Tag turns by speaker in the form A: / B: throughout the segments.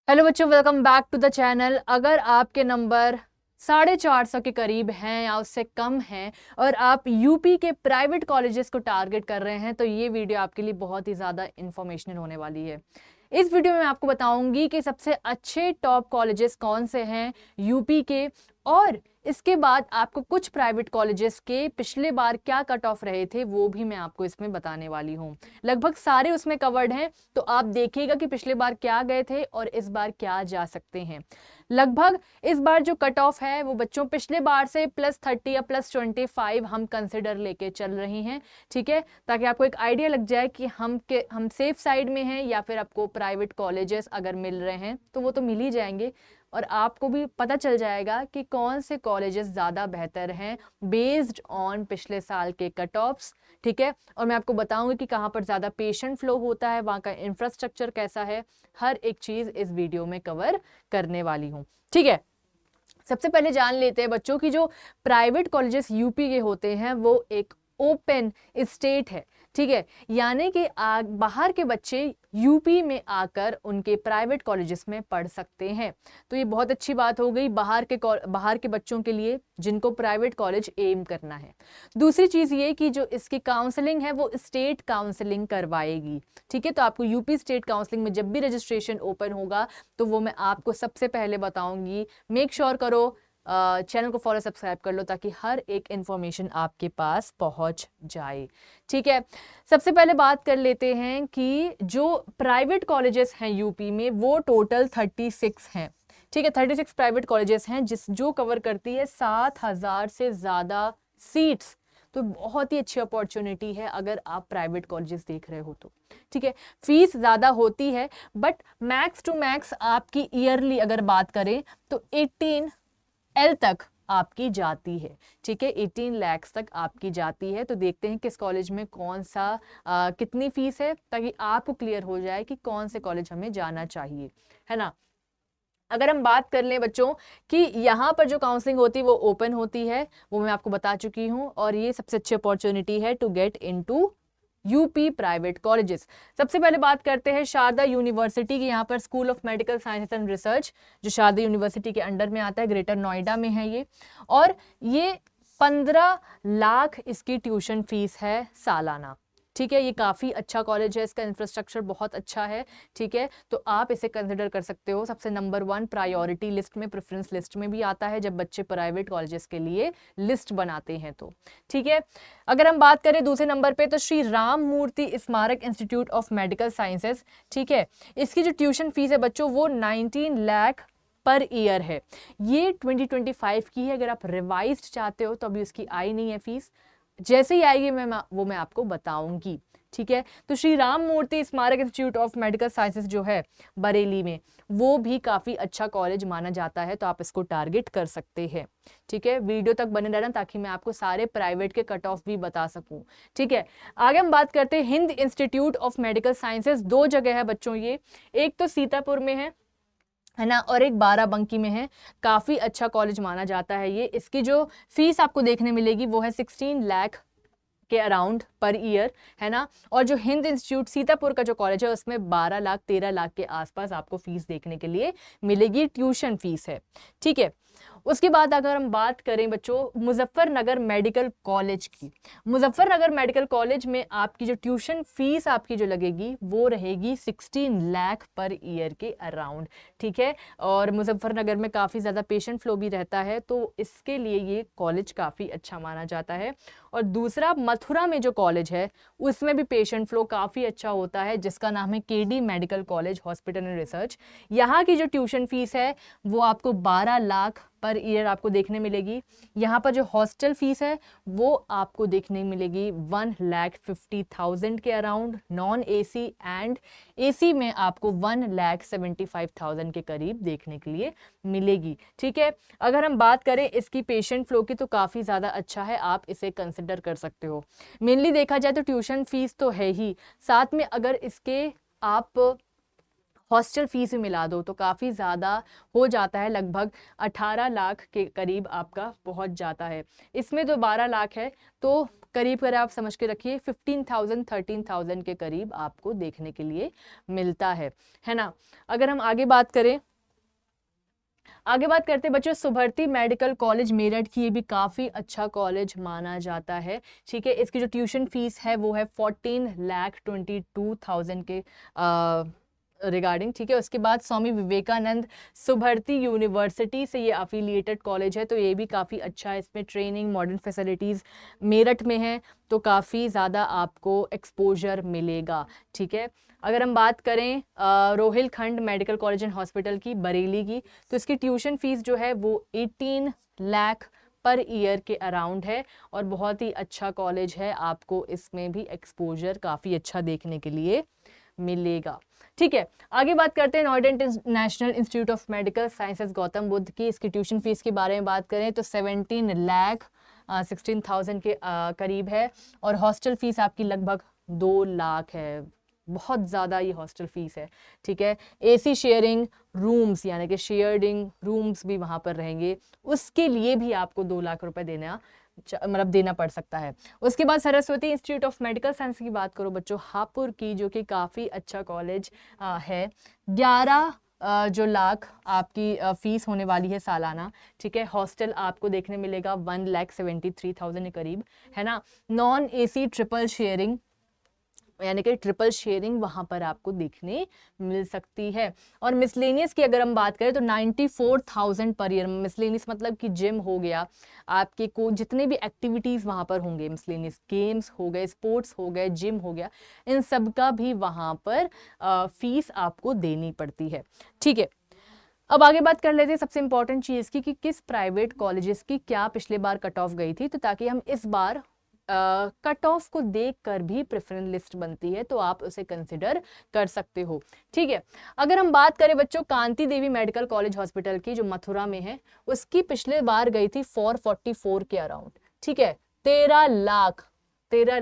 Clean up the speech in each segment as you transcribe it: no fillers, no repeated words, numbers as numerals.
A: Hello बच्चों, welcome back to the channel. अगर आपके नंबर 450 के करीब हैं या उससे कम हैं और आप यूपी के प्राइवेट कॉलेजेस को टारगेट कर रहे हैं तो ये वीडियो आपके लिए बहुत ही ज़्यादा इंफॉर्मेशनल होने वाली है। इस वीडियो में मैं आपको बताऊंगी कि सबसे अच्छे टॉप कॉलेजेस कौन से हैं यूपी के, और इसके बाद आपको कुछ प्राइवेट कॉलेजेस के पिछले बार क्या कट ऑफ रहे थे वो भी मैं आपको इसमें बताने वाली हूँ। लगभग सारे उसमें कवर्ड हैं, तो आप देखिएगा कि पिछले बार क्या गए थे और इस बार क्या जा सकते हैं। लगभग इस बार जो कट ऑफ है वो बच्चों पिछले बार से +30 या +25 हम कंसिडर लेके चल रही हैं, ठीक है, ताकि आपको एक आइडिया लग जाए कि हम सेफ साइड में हैं या फिर आपको प्राइवेट कॉलेजेस अगर मिल रहे हैं तो वो तो मिल ही जाएंगे, और आपको भी पता चल जाएगा कि कौन से कॉलेजेस ज़्यादा बेहतर हैं बेस्ड ऑन पिछले साल के कट ऑफ्स, ठीक है। और मैं आपको बताऊंगी कि कहाँ पर ज़्यादा पेशेंट फ्लो होता है, वहाँ का इंफ्रास्ट्रक्चर कैसा है, हर एक चीज़ इस वीडियो में कवर करने वाली हूँ, ठीक है। सबसे पहले जान लेते हैं बच्चों की जो प्राइवेट कॉलेजेस यूपी के होते हैं वो एक ओपन स्टेट है, ठीक है, यानी कि बाहर के बच्चे यूपी में आकर उनके प्राइवेट कॉलेजेस में पढ़ सकते हैं। तो ये बहुत अच्छी बात हो गई बाहर के बच्चों के लिए जिनको प्राइवेट कॉलेज एम करना है। दूसरी चीज़ ये कि जो इसकी काउंसलिंग है वो स्टेट काउंसलिंग करवाएगी, ठीक है। तो आपको यूपी स्टेट काउंसलिंग में जब भी रजिस्ट्रेशन ओपन होगा तो वो मैं आपको सबसे पहले बताऊंगी। मेक श्योर करो चैनल को फॉलो सब्सक्राइब कर लो ताकि हर एक इंफॉर्मेशन आपके पास पहुंच जाए, ठीक है। सबसे पहले बात कर लेते हैं कि जो प्राइवेट कॉलेजेस हैं यूपी में वो टोटल 36 हैं, ठीक है। 36 प्राइवेट कॉलेजेस हैं जो कवर करती है 7,000 से ज्यादा सीट्स। तो बहुत ही अच्छी अपॉर्चुनिटी है अगर आप प्राइवेट कॉलेजेस देख रहे हो तो, ठीक है। फीस ज्यादा होती है बट मैक्स टू मैक्स आपकी ईयरली अगर बात करें तो 18L तक आपकी जाती है, ठीक है। 18 लाख तक आपकी जाती है। तो देखते हैं किस कॉलेज में कौन सा कितनी फीस है ताकि आपको क्लियर हो जाए कि कौन से कॉलेज हमें जाना चाहिए, है ना। अगर हम बात कर लें बच्चों कि यहाँ पर जो काउंसलिंग होती है वो ओपन होती है, वो मैं आपको बता चुकी हूँ, और ये सबसे अच्छी अपॉर्चुनिटी है to get into UP private colleges. सबसे पहले बात करते हैं शारदा यूनिवर्सिटी की। यहाँ पर school of medical science and research जो शारदा यूनिवर्सिटी के अंडर में आता है, ग्रेटर नोएडा में है ये, और ये 15 लाख इसकी ट्यूशन फीस है सालाना, ठीक है। ये काफ़ी अच्छा कॉलेज है, इसका इंफ्रास्ट्रक्चर बहुत अच्छा है, ठीक है। तो आप इसे कंसिडर कर सकते हो। सबसे नंबर 1 प्रायोरिटी लिस्ट में, प्रेफरेंस लिस्ट में भी आता है जब बच्चे प्राइवेट कॉलेजेस के लिए लिस्ट बनाते हैं तो, ठीक है। अगर हम बात करें दूसरे नंबर पे तो श्री राम मूर्ति स्मारक इंस्टीट्यूट ऑफ मेडिकल साइंसेज, ठीक है। इसकी जो ट्यूशन फीस है बच्चों वो 19 लाख पर ईयर है। ये 2025 की है। अगर आप रिवाइज्ड चाहते हो तो अभी उसकी आई नहीं है फीस, जैसे ही आएगी मैं आपको बताऊंगी, ठीक है। तो श्री राम मूर्ति स्मारक इंस्टीट्यूट ऑफ मेडिकल साइंसेज जो है बरेली में, वो भी काफी अच्छा कॉलेज माना जाता है, तो आप इसको टारगेट कर सकते हैं, ठीक है। वीडियो तक बने रहना ताकि मैं आपको सारे प्राइवेट के कट ऑफ भी बता सकूं, ठीक है। आगे हम बात करते हैं Hind institute of medical sciences. 2 जगह है बच्चों ये, एक तो सीतापुर में है ना, और एक बाराबंकी में है। काफी अच्छा कॉलेज माना जाता है ये। इसकी जो फीस आपको देखने मिलेगी वो है 16 लाख के अराउंड पर ईयर, है ना। और जो हिंद इंस्टीट्यूट सीतापुर का जो कॉलेज है उसमें 12 लाख 13 लाख के आसपास आपको फीस देखने के लिए मिलेगी, ट्यूशन फीस है, ठीक है। उसके बाद अगर हम बात करें बच्चों मुजफ्फरनगर मेडिकल कॉलेज की, मुजफ्फरनगर मेडिकल कॉलेज में आपकी जो ट्यूशन फीस आपकी जो लगेगी वो रहेगी 16 लाख पर ईयर के अराउंड, ठीक है। और मुजफ्फरनगर में काफ़ी ज़्यादा पेशेंट फ्लो भी रहता है तो इसके लिए ये कॉलेज काफ़ी अच्छा माना जाता है। और दूसरा मथुरा में जो कॉलेज है उसमें भी पेशेंट फ्लो काफ़ी अच्छा होता है, जिसका नाम है KD medical college hospital and research. यहाँ की जो ट्यूशन फीस है वो आपको 12 लाख पर ईयर आपको देखने मिलेगी। यहाँ पर जो हॉस्टल फीस है वो आपको देखने मिलेगी 1,50,000 के around, non AC and AC में आपको 1,75,000 के करीब देखने के लिए मिलेगी, ठीक है। अगर हम बात करें इसकी पेशेंट फ्लो की तो काफ़ी ज़्यादा अच्छा है, आप इसे कंसिडर कर सकते हो। मेनली देखा जाए तो ट्यूशन फीस तो है ही, साथ में अगर इसके आप हॉस्टल फीस भी मिला दो तो काफ़ी ज़्यादा हो जाता है, लगभग 18 लाख के करीब आपका पहुंच जाता है। इसमें तो 12 लाख है तो करीब करीब आप समझ के रखिए 15,000 13,000 के करीब आपको देखने के लिए मिलता है ना। अगर हम आगे बात करते हैं बच्चों, सुभर्ती मेडिकल कॉलेज मेरठ की, ये भी काफ़ी अच्छा कॉलेज माना जाता है। ठीक है, इसकी जो ट्यूशन फीस है वो है 14,22,000 के रिगार्डिंग। ठीक है, उसके बाद स्वामी विवेकानंद सुभर्ती यूनिवर्सिटी से ये अफिलिएटेड कॉलेज है, तो ये भी काफ़ी अच्छा है। इसमें ट्रेनिंग, मॉडर्न फैसिलिटीज़ मेरठ में है, तो काफ़ी ज़्यादा आपको एक्सपोजर मिलेगा। ठीक है, अगर हम बात करें Rohilkhand medical college and hospital की, बरेली की, तो इसकी ट्यूशन फीस जो है वो 18 लाख पर ईयर के अराउंड है, और बहुत ही अच्छा कॉलेज है, आपको इसमें भी एक्सपोजर काफ़ी अच्छा देखने के लिए मिलेगा। ठीक है, आगे बात करते हैं Noida international institute of medical sciences Gautam Buddha की। इसकी ट्यूशन फीस के बारे में बात करें तो 17 लाख 16,000 के करीब है, और हॉस्टल फीस आपकी लगभग 2 लाख है। बहुत ज़्यादा ये हॉस्टल फीस है। ठीक है, एसी शेयरिंग रूम्स यानी कि शेयरिंग रूम्स भी वहाँ पर रहेंगे, उसके लिए भी आपको 2 लाख रुपए देना पड़ सकता है। उसके बाद Saraswati institute of medical science की बात करो बच्चों, हापुड़ की, जो कि काफ़ी अच्छा कॉलेज है। 11 जो लाख आपकी फीस होने वाली है सालाना। ठीक है, हॉस्टल आपको देखने मिलेगा 1,73,000 के करीब, है ना। नॉन एसी ट्रिपल शेयरिंग यानी कि ट्रिपल शेयरिंग वहाँ पर आपको देखने मिल सकती है। और मिसलेनियस की अगर हम बात करें तो 94,000 पर ईयर। मिसलेनियस मतलब कि जिम हो गया, आपके को जितने भी एक्टिविटीज़ वहाँ पर होंगे, मिसलेनियस गेम्स हो गए, स्पोर्ट्स हो गए, जिम हो गया, इन सब का भी वहाँ पर फीस आपको देनी पड़ती है। ठीक है, अब आगे बात कर लेते हैं सबसे इंपॉर्टेंट चीज़ की, कि किस प्राइवेट कॉलेजेस की क्या पिछले बार कट ऑफ गई थी, तो ताकि हम इस बार कट ऑफ को देखकर भी प्रेफरेंस लिस्ट बनती है, तो आप उसे कंसिडर कर सकते हो। ठीक है, अगर हम बात करें बच्चों कांति देवी मेडिकल कॉलेज हॉस्पिटल की, जो मथुरा में है, उसकी पिछले बार गई थी 444 के अराउंड। ठीक है, 13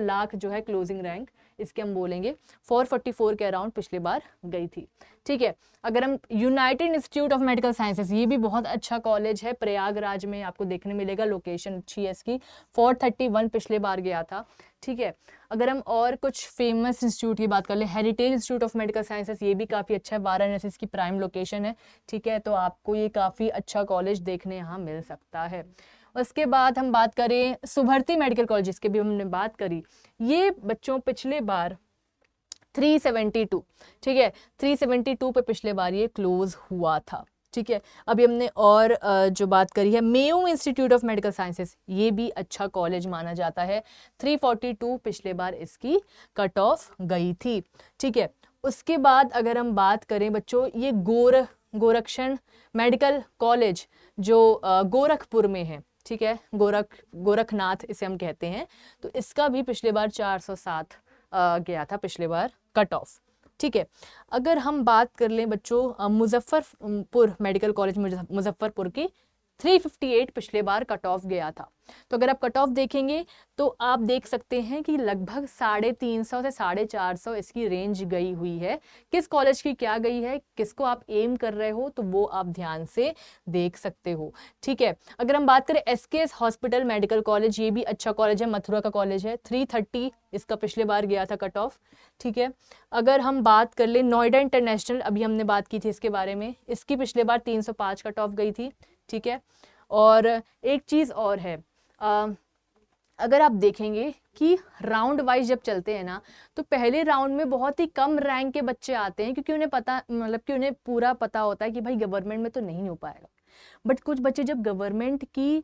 A: लाख जो है क्लोजिंग रैंक, इसके हम बोलेंगे 444 के अराउंड पिछले बार गई थी। ठीक है, अगर हम United institute of medical sciences, ये भी बहुत अच्छा कॉलेज है, प्रयागराज में आपको देखने मिलेगा, लोकेशन अच्छी है इसकी, 431 पिछले बार गया था। ठीक है, अगर हम और कुछ फेमस इंस्टीट्यूट की बात कर ले, heritage institute of medical sciences, ये भी काफ़ी अच्छा है, वाराणसी इसकी प्राइम लोकेशन है। ठीक है, तो आपको ये काफ़ी अच्छा कॉलेज देखने यहाँ मिल सकता है। उसके बाद हम बात करें सुभर्ती मेडिकल कॉलेज, जिसके भी हमने बात करी, ये बच्चों पिछले बार 372, ठीक है, 372 पे पिछले बार ये क्लोज हुआ था। ठीक है, अभी हमने और जो बात करी है Mayo institute of medical sciences, ये भी अच्छा कॉलेज माना जाता है, 342 पिछले बार इसकी कट ऑफ गई थी। ठीक है, उसके बाद अगर हम बात करें बच्चों, ये गोरक्षण मेडिकल कॉलेज जो गोरखपुर में है, ठीक है, गोरखनाथ इसे हम कहते हैं, तो इसका भी पिछले बार 407 गया था पिछले बार कट ऑफ। ठीक है, अगर हम बात कर लें बच्चों मुजफ्फरपुर मेडिकल कॉलेज मुजफ्फरपुर की, 358 पिछले बार कट ऑफ गया था। तो अगर आप कट ऑफ देखेंगे तो आप देख सकते हैं कि लगभग 350 से 450 इसकी रेंज गई हुई है। किस कॉलेज की क्या गई है, किसको आप एम कर रहे हो, तो वो आप ध्यान से देख सकते हो। ठीक है, अगर हम बात करें एसकेएस हॉस्पिटल मेडिकल कॉलेज, ये भी अच्छा कॉलेज है, मथुरा का कॉलेज है, 330 इसका पिछले बार गया था कट ऑफ। ठीक है, अगर हम बात कर ले नोएडा इंटरनेशनल, अभी हमने बात की थी इसके बारे में, इसकी पिछले बार 305 कट ऑफ गई थी। ठीक है, और एक चीज़ और है, अगर आप देखेंगे कि राउंड वाइज जब चलते हैं ना, तो पहले राउंड में बहुत ही कम रैंक के बच्चे आते हैं, क्योंकि उन्हें पता, मतलब कि उन्हें पूरा पता होता है कि भाई गवर्नमेंट में तो नहीं हो पाएगा। बट कुछ बच्चे जब गवर्नमेंट की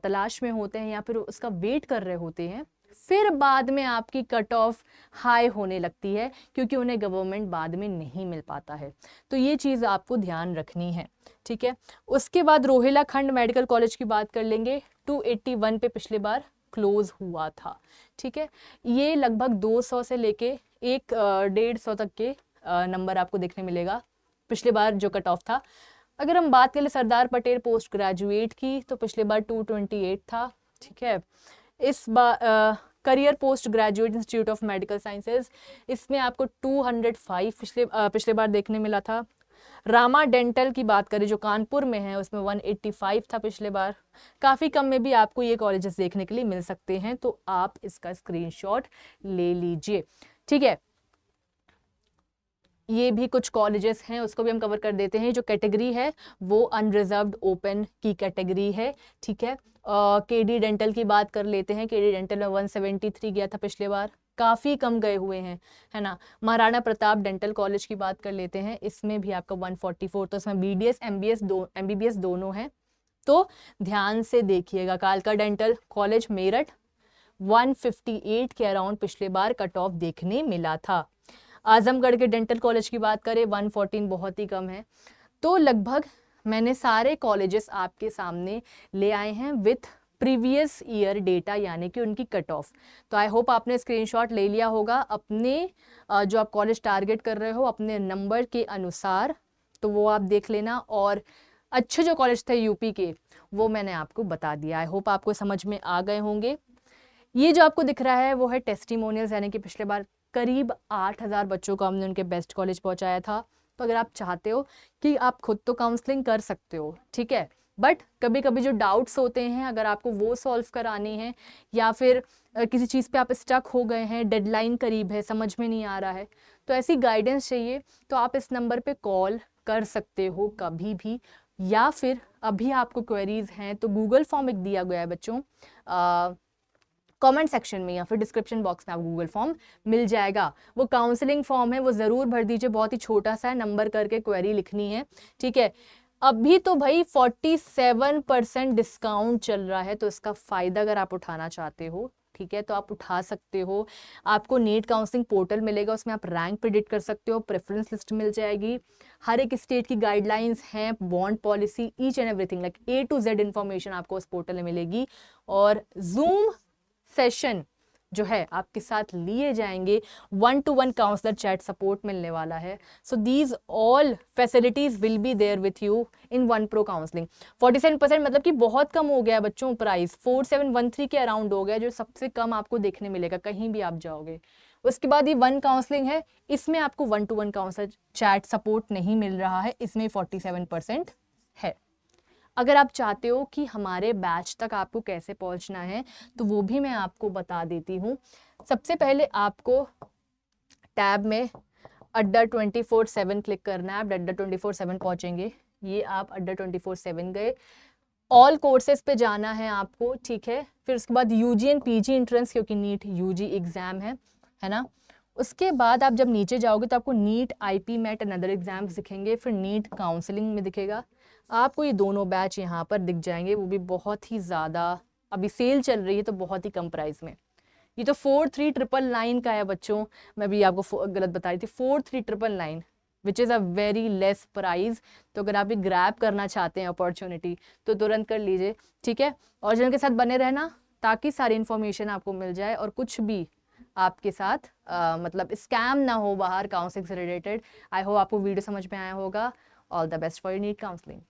A: तलाश में होते हैं या फिर उसका वेट कर रहे होते हैं, फिर बाद में आपकी कट ऑफ हाई होने लगती है, क्योंकि उन्हें गवर्नमेंट बाद में नहीं मिल पाता है। तो ये चीज़ आपको ध्यान रखनी है। ठीक है, उसके बाद रोहिलाखंड मेडिकल कॉलेज की बात कर लेंगे, 281 पे पिछले बार क्लोज हुआ था। ठीक है, ये लगभग 200 से लेके 150 तक के नंबर आपको देखने मिलेगा पिछले बार जो कट ऑफ था। अगर हम बात करें सरदार पटेल पोस्ट ग्रेजुएट की, तो पिछले बार 228 था। ठीक है, इस बार career post graduate institute of medical sciences, इसमें आपको 205 पिछले बार देखने मिला था। रामा डेंटल की बात करें जो कानपुर में है, उसमें 185 था पिछले बार। काफ़ी कम में भी आपको ये कॉलेजेस देखने के लिए मिल सकते हैं, तो आप इसका स्क्रीनशॉट ले लीजिए। ठीक है, ये भी कुछ कॉलेजेस हैं, उसको भी हम कवर कर देते हैं। जो कैटेगरी है वो अनरिजर्व्ड ओपन की कैटेगरी है। ठीक है, केडी डेंटल की बात कर लेते हैं। केडी डेंटल में 173 गया था पिछले बार, काफ़ी कम गए हुए हैं, है ना। महाराणा प्रताप डेंटल कॉलेज की बात कर लेते हैं, इसमें भी आपका 144, तो इसमें BDS MBBS दोनों हैं, तो ध्यान से देखिएगा। कालका डेंटल कॉलेज मेरठ 158 के अराउंड पिछले बार कट ऑफ देखने मिला था। आजमगढ़ के डेंटल कॉलेज की बात करें 114 बहुत ही कम है। तो लगभग मैंने सारे कॉलेजेस आपके सामने ले आए हैं विथ प्रीवियस ईयर डेटा, यानी कि उनकी कट ऑफ। तो आई होप आपने स्क्रीनशॉट ले लिया होगा अपने जो आप कॉलेज टारगेट कर रहे हो अपने नंबर के अनुसार, तो वो आप देख लेना। और अच्छे जो कॉलेज थे यूपी के वो मैंने आपको बता दिया। आई होप आपको समझ में आ गए होंगे। ये जो आपको दिख रहा है वो है टेस्टिमोनियल्स, यानी कि पिछले बार करीब 8000 बच्चों को हमने उनके बेस्ट कॉलेज पहुंचाया था। तो अगर आप चाहते हो कि आप खुद तो काउंसलिंग कर सकते हो, ठीक है, बट कभी कभी जो डाउट्स होते हैं अगर आपको वो सॉल्व करानी है, या फिर किसी चीज़ पे आप स्टक हो गए हैं, डेडलाइन करीब है, समझ में नहीं आ रहा है, तो ऐसी गाइडेंस चाहिए, तो आप इस नंबर पे कॉल कर सकते हो कभी भी। या फिर अभी आपको क्वेरीज हैं तो गूगल फॉर्म एक दिया गया है बच्चों, कमेंट सेक्शन में या फिर डिस्क्रिप्शन बॉक्स में आपको गूगल फॉर्म मिल जाएगा। वो काउंसलिंग फॉर्म है, वो ज़रूर भर दीजिए, बहुत ही छोटा सा है, नंबर करके क्वेरी लिखनी है। ठीक है, अभी तो भाई 47% डिस्काउंट चल रहा है, तो इसका फ़ायदा अगर आप उठाना चाहते हो, ठीक है, तो आप उठा सकते हो। आपको नीट काउंसलिंग पोर्टल मिलेगा, उसमें आप रैंक प्रिडिक्ट कर सकते हो, प्रेफरेंस लिस्ट मिल जाएगी, हर एक स्टेट की गाइडलाइंस हैं, bond policy, each and everything like A to Z information आपको उस पोर्टल में मिलेगी। और जूम सेशन जो है आपके साथ लिए जाएंगे, 1-to-1 काउंसलर चैट सपोर्ट मिलने वाला है। So these all facilities will be there with you in one pro counselling. 47% मतलब कि बहुत कम हो गया बच्चों, प्राइस 4713 के अराउंड हो गया, जो सबसे कम आपको देखने मिलेगा कहीं भी आप जाओगे। उसके बाद ये वन काउंसलिंग है, इसमें आपको 1-to-1 काउंसलर चैट सपोर्ट नहीं मिल रहा है, इसमें 47% है। अगर आप चाहते हो कि हमारे बैच तक आपको कैसे पहुंचना है, तो वो भी मैं आपको बता देती हूँ। सबसे पहले आपको टैब में अड्डा 24/7 क्लिक करना है, आप अड्डा 24/7 पहुंचेंगे। ये आप अड्डा 24/7 गए, ऑल कोर्सेज पे जाना है आपको, ठीक है। फिर उसके बाद यूजी एंड पीजी एंट्रेंस, क्योंकि नीट यूजी एग्जाम है ना। उसके बाद आप जब नीचे जाओगे तो आपको NEET IP MAT and other exams दिखेंगे, फिर नीट काउंसलिंग में दिखेगा आपको। ये दोनों बैच यहाँ पर दिख जाएंगे, वो भी बहुत ही ज़्यादा, अभी सेल चल रही है तो बहुत ही कम प्राइस में। ये तो 4399 का है बच्चों, मैं भी आपको गलत बता रही थी, 4399 which is a very less price. तो अगर आप ये ग्रैब करना चाहते हैं अपॉर्चुनिटी तो तुरंत कर लीजिए, ठीक है। और जिनके साथ बने रहना ताकि सारी इन्फॉर्मेशन आपको मिल जाए और कुछ भी आपके साथ मतलब स्कैम ना हो बाहर काउंसलिंग से रिलेटेड। आई होप आपको वीडियो समझ में आया होगा। All the best for your NEET counselling.